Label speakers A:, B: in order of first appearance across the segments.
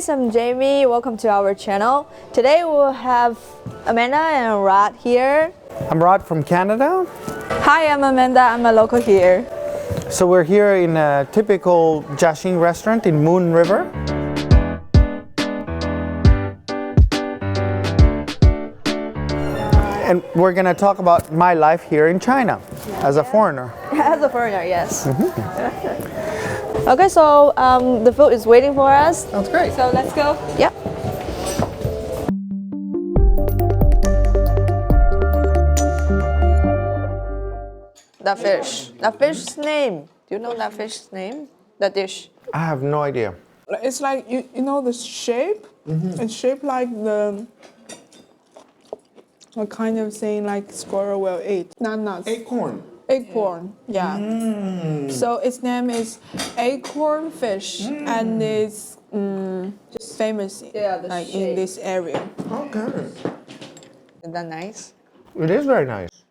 A: guys, I'm Jamie. Welcome to our channel. Today we'll have Amanda and Rod here.
B: I'm Rod from Canada.
A: Hi, I'm Amanda. I'm a local here.
B: So we're here in a typical Jiaxing restaurant in Moon River. And we're gonna talk about my life here in China as a foreigner.
A: As a foreigner, yes. Okay, so the food is waiting for us.
B: That's great.
A: So let's go. Yep. The fish. The fish's name. Do you know that fish's name? The dish.
B: I have no idea.
C: It's like you know the shape. It's shaped like the what kind of thing like squirrel will eat. Not nuts.
B: Acorn.
C: Acorn. Yeah. So its name is acorn fish, and it's just famous like in this area.
B: Okay.
A: Is that nice?
B: It is very nice.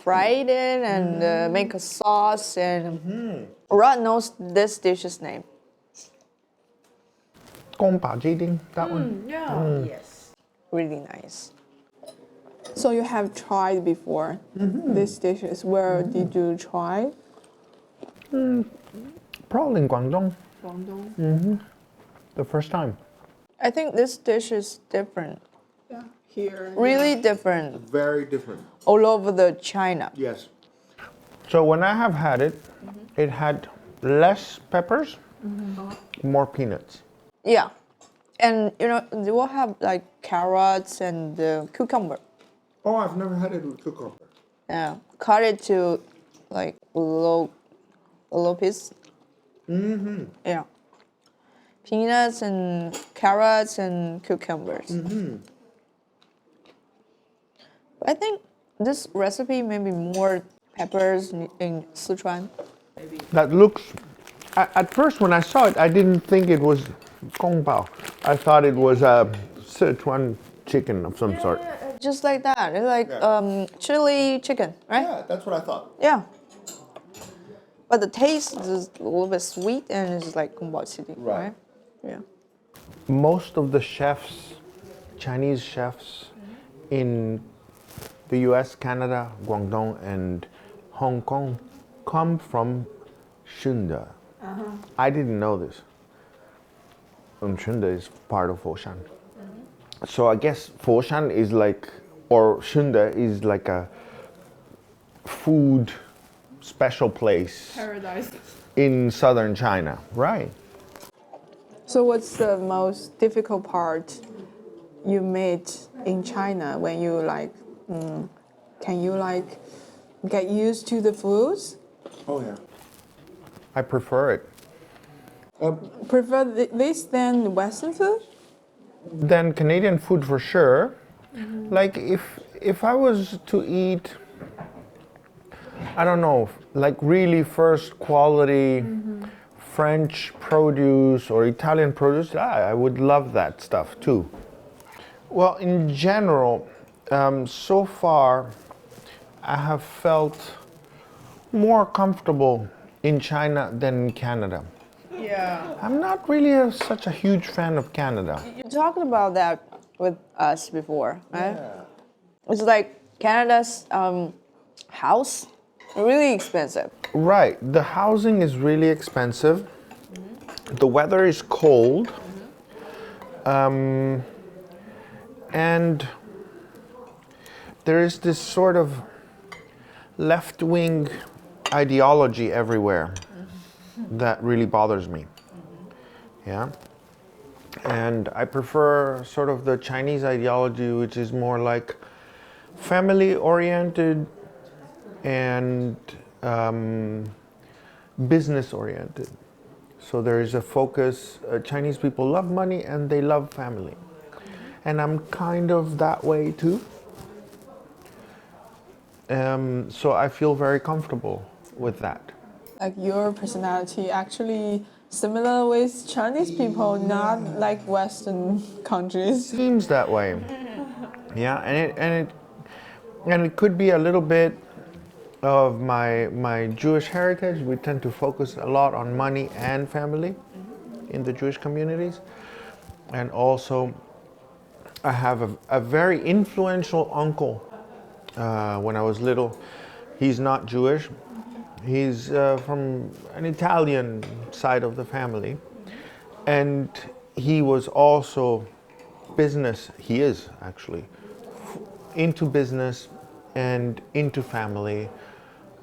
A: Fried it and make a sauce and Rod knows this dish's name.
B: Gong ba ji ding, that one.
A: Yes. Really nice.
C: So you have tried before these dishes. Where did you try?
B: Probably in Guangdong,
C: Guangdong.
B: the first time.
A: I think this dish is different.
C: Yeah. Here.
A: Really different
B: Very different.
A: all over the China.
B: Yes. So when I have had it, it had less peppers, more peanuts.
A: Yeah. And you know, they will have like carrots and cucumber.
B: Oh, I've never had it with cucumber.
A: Yeah. Cut it to like little piece. Yeah. Peanuts and carrots and cucumbers. I think this recipe maybe more peppers in Sichuan.
B: That looks. At first, when I saw it, I didn't think it was gong bao. I thought it was a Sichuan chicken of some sort.
A: Just like that. It's like chili chicken, right?
B: Yeah, that's what I thought.
A: Yeah. But the taste is a little bit sweet and it's like gong bao chili, right? Yeah.
B: Most of the chefs, Chinese chefs, in the U.S., Canada, Guangdong, and Hong Kong, come from Shunde. I didn't know this. Shunde is part of Foshan. So I guess Foshan is like, or Shunde is like a food special place
C: Paradise.
B: in southern China, right?
C: So what's the most difficult part you made in China when you like? Can you like get used to the foods?
B: Oh yeah. I prefer it.
C: Prefer this than Western food?
B: Then Canadian food for sure. Like if I was to eat, I don't know, like really first quality French produce or Italian produce, I would love that stuff too. Well, in general, so far I have felt more comfortable in China than in Canada.
A: Yeah.
B: I'm not really such a huge fan of Canada.
A: You talked about that with us before, right? Yeah. It's like Canada's house, really expensive.
B: Right, the housing is really expensive. The weather is cold. And there is this sort of left-wing ideology everywhere that really bothers me. Yeah. And I prefer sort of the Chinese ideology, which is more like family-oriented and business-oriented. So there is a focus. Chinese people love money and they love family. And I'm kind of that way too. So I feel very comfortable with that.
C: Like your personality actually similar with Chinese people, not like Western countries.
B: Seems that way. Yeah, and it could be a little bit of my Jewish heritage. We tend to focus a lot on money and family in the Jewish communities. and also I have a very influential uncle when I was little. He's not Jewish. He's from an Italian side of the family. And he was also he is actually, into business and into family.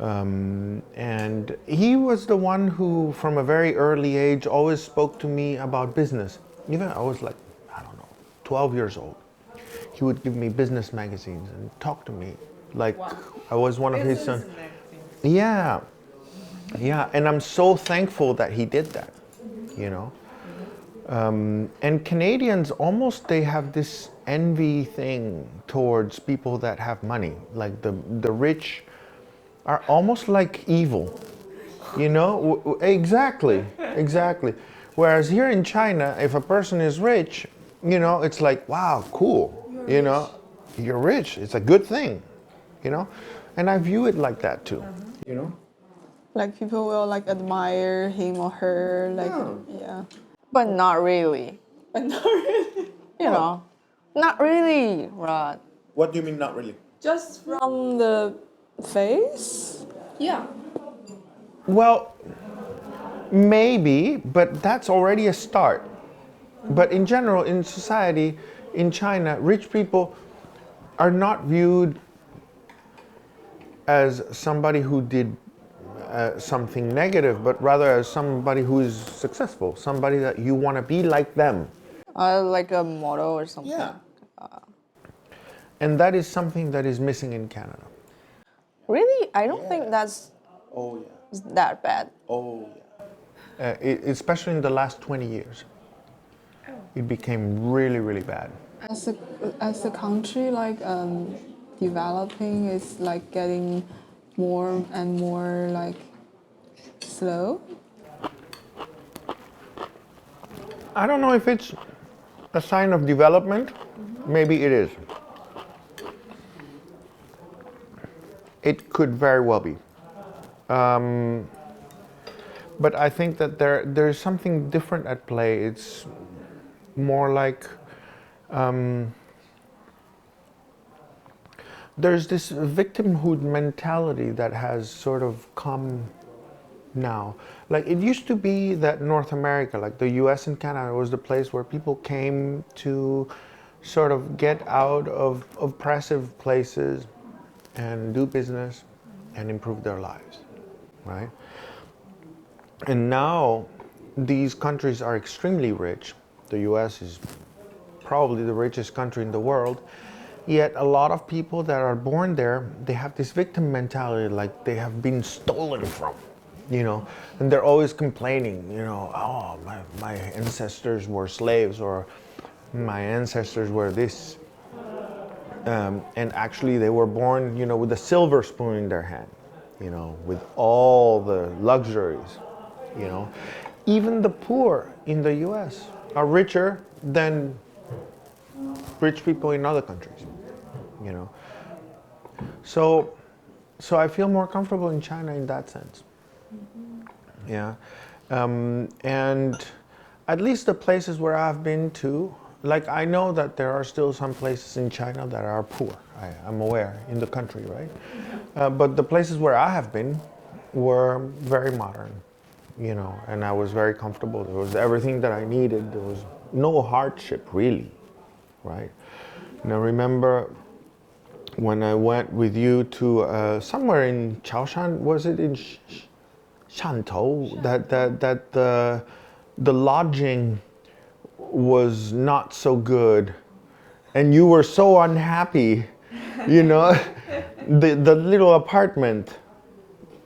B: And he was the one who, from a very early age, always spoke to me about business. Even I was like, I don't know, 12 years old. He would give me business magazines and talk to me like I was one of his sons. Yeah, yeah, and I'm so thankful that he did that, you know. And Canadians almost, they have this envy thing towards people that have money. Like the rich are almost like evil, you know? Exactly, exactly. Whereas here in China, if a person is rich, you know, it's like, wow, cool, you know, you're rich. It's a good thing, you know? And I view it like that too, you know?
C: Like people will like admire him or her, like yeah.
A: But not really.
C: But not really.
A: You know, not really, Rod.
B: What do you mean, not really?
C: Just from the face?
A: Yeah.
B: Well, maybe, but that's already a start. But in general, in society, in China, rich people are not viewed as somebody who did something negative, but rather as somebody who is successful, somebody that you want to be like them.
A: Like a model or something.
B: Yeah. And that is something that is missing in Canada.
A: Really? I don't think that's
B: Oh, yeah.
A: that bad.
B: Oh, yeah. Especially in the last 20 years. It became really, really bad.
C: As a country, like developing is like getting more and more like slow.
B: I don't know if it's a sign of development. Maybe it is. It could very well be. But I think that there's something different at play. It's more like there's this victimhood mentality that has sort of come now. Like it used to be that North America, like the US and Canada, was the place where people came to sort of get out of oppressive places and do business and improve their lives, right? And now these countries are extremely rich. The US is probably the richest country in the world. Yet a lot of people that are born there, they have this victim mentality, like they have been stolen from, you know, and they're always complaining, you know, oh, my ancestors were slaves, or my ancestors were this. And actually they were born, you know, with a silver spoon in their hand, you know, with all the luxuries, you know. Even the poor in the US are richer than rich people in other countries, you know. So I feel more comfortable in China in that sense. Yeah. And at least the places where I've been to, like I know that there are still some places in China that are poor. I'm aware in the country, right? But the places where I have been were very modern, you know, and I was very comfortable. There was everything that I needed. There was no hardship really, right? And I remember when I went with you to somewhere in Chaoshan, was it in Shantou, that the lodging was not so good, and you were so unhappy, you know, the little apartment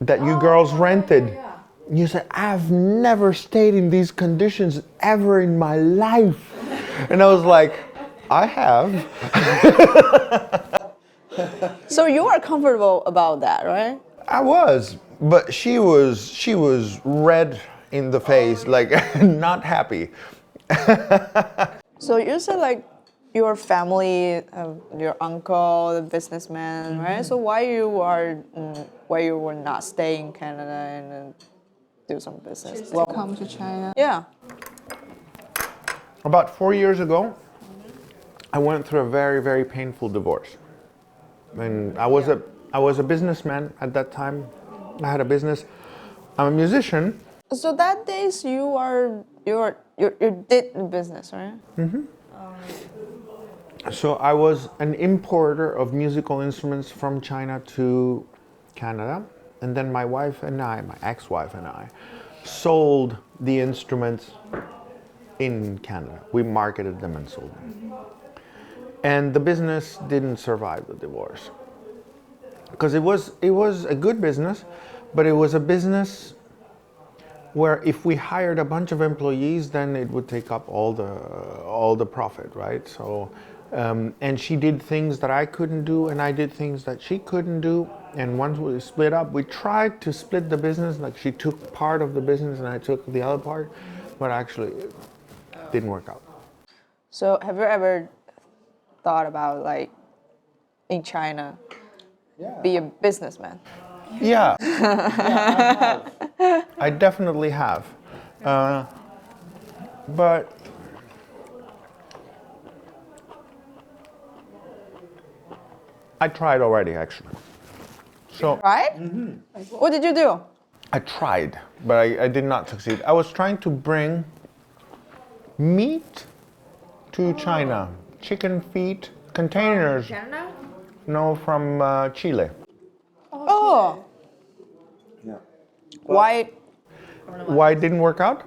B: that you girls rented.
A: Yeah.
B: You said, I've never stayed in these conditions ever in my life. And I was like, I have.
A: So you are comfortable about that, right?
B: I was, but she was red in the face, like not happy.
A: So you said like your family, your uncle, the businessman, right? So why you were not staying in Canada and do some business?
C: Well, come to China.
A: Yeah.
B: about 4 years ago, I went through a very, very painful divorce. And I was a businessman at that time. I had a business. I'm a musician.
A: So that days you did the business, right?
B: So I was an importer of musical instruments from China to Canada. And then my wife and I, my ex-wife and I, sold the instruments in Canada. We marketed them and sold them. And the business didn't survive the divorce. Because it was a good business, but it was a business where if we hired a bunch of employees, then it would take up all the profit, right? So, and she did things that I couldn't do, and I did things that she couldn't do. And once we split up, we tried to split the business. Like she took part of the business and I took the other part, but actually it didn't work out.
A: So have you ever thought about like in China, be a businessman?
B: Yeah, I definitely have. But I tried already, actually. So
A: Right? What did you do?
B: I tried, but I did not succeed. I was trying to bring meat to China, chicken feet, containers.
A: Canada?
B: No, from Chile.
A: Oh.
D: Yeah.
A: Why?
B: Why it didn't work out?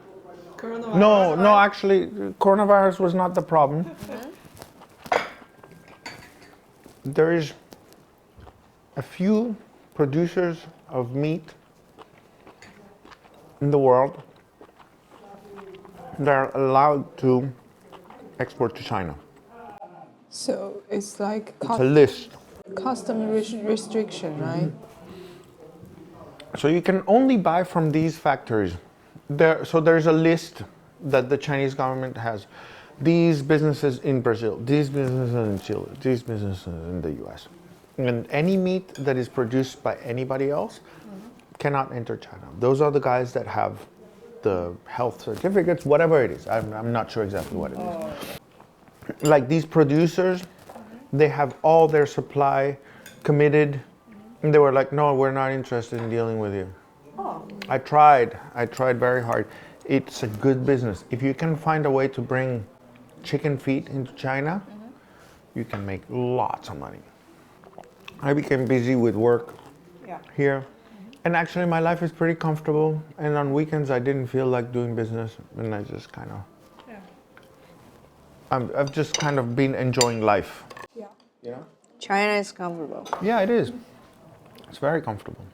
C: Coronavirus.
B: No, actually, coronavirus was not the problem. There is a few producers of meat in the world that are allowed to export to China.
C: So it's like
B: It's a list.
C: custom restriction, right?
B: So you can only buy from these factories. So there's a list that the Chinese government has. These businesses in Brazil, these businesses in Chile, these businesses in the US. And any meat that is produced by anybody else cannot enter China. Those are the guys that have the health certificates, whatever it is. I'm not sure exactly what it is. Like these producers, they have all their supply committed. And they were like, no, we're not interested in dealing with you. I tried very hard. It's a good business. If you can find a way to bring chicken feet into China, you can make lots of money. I became busy with work here. And actually my life is pretty comfortable. And on weekends I didn't feel like doing business. And I just kind of, I've just kind of been enjoying life.
C: Yeah.
D: You know?
A: China is comfortable.
B: Yeah, it is. It's very comfortable.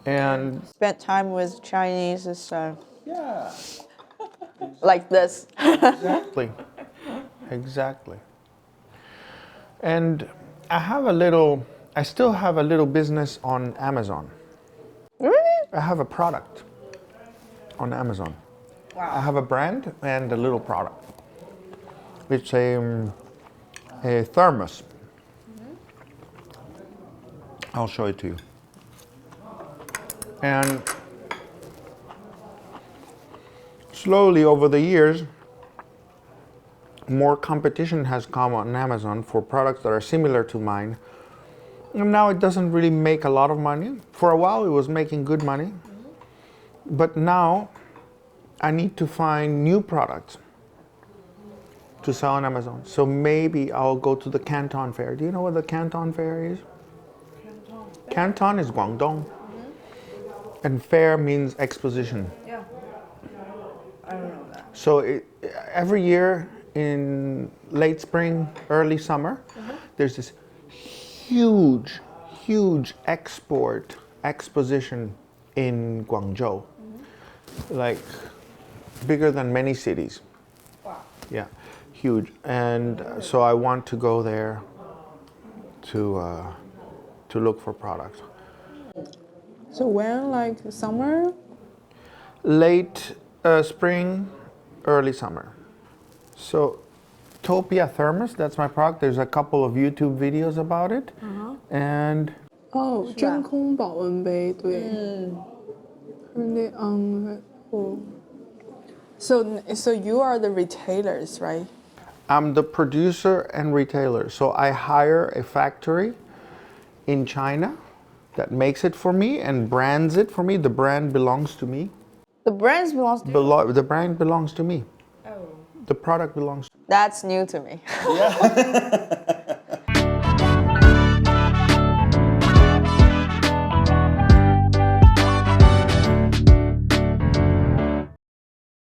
B: And
A: Spent time with Chinese is
D: Yeah.
A: like this.
B: Exactly. And I still have a little business on Amazon.
A: Really?
B: I have a product on Amazon.
A: Wow.
B: I have a brand and a little product. It's a thermos. I'll show it to you. And slowly over the years, more competition has come on Amazon for products that are similar to mine. And now it doesn't really make a lot of money. For a while it was making good money. But now I need to find new products to sell on Amazon. So maybe I'll go to the Canton Fair. Do you know what the Canton Fair is? Canton is Guangdong. And fair means exposition.
A: Yeah. I don't know that.
B: So every year in late spring, early summer, there's this huge export exposition in Guangzhou. Like bigger than many cities.
A: Wow.
B: Yeah, huge. And so I want to go there to look for products.
C: So when, like summer?
B: Late spring, early summer. So Topia Thermos, that's my product. There's a couple of YouTube videos about it. And
C: 哦，真空保温杯，对。Turn it on. So you are the retailers, right?
B: I'm the producer and retailer. So I hire a factory in China that makes it for me and brands it for me. The brand belongs to me.
A: The brands belongs to you.
B: The brand belongs to me.
A: Oh.
B: The product belongs to me.
A: That's new to me.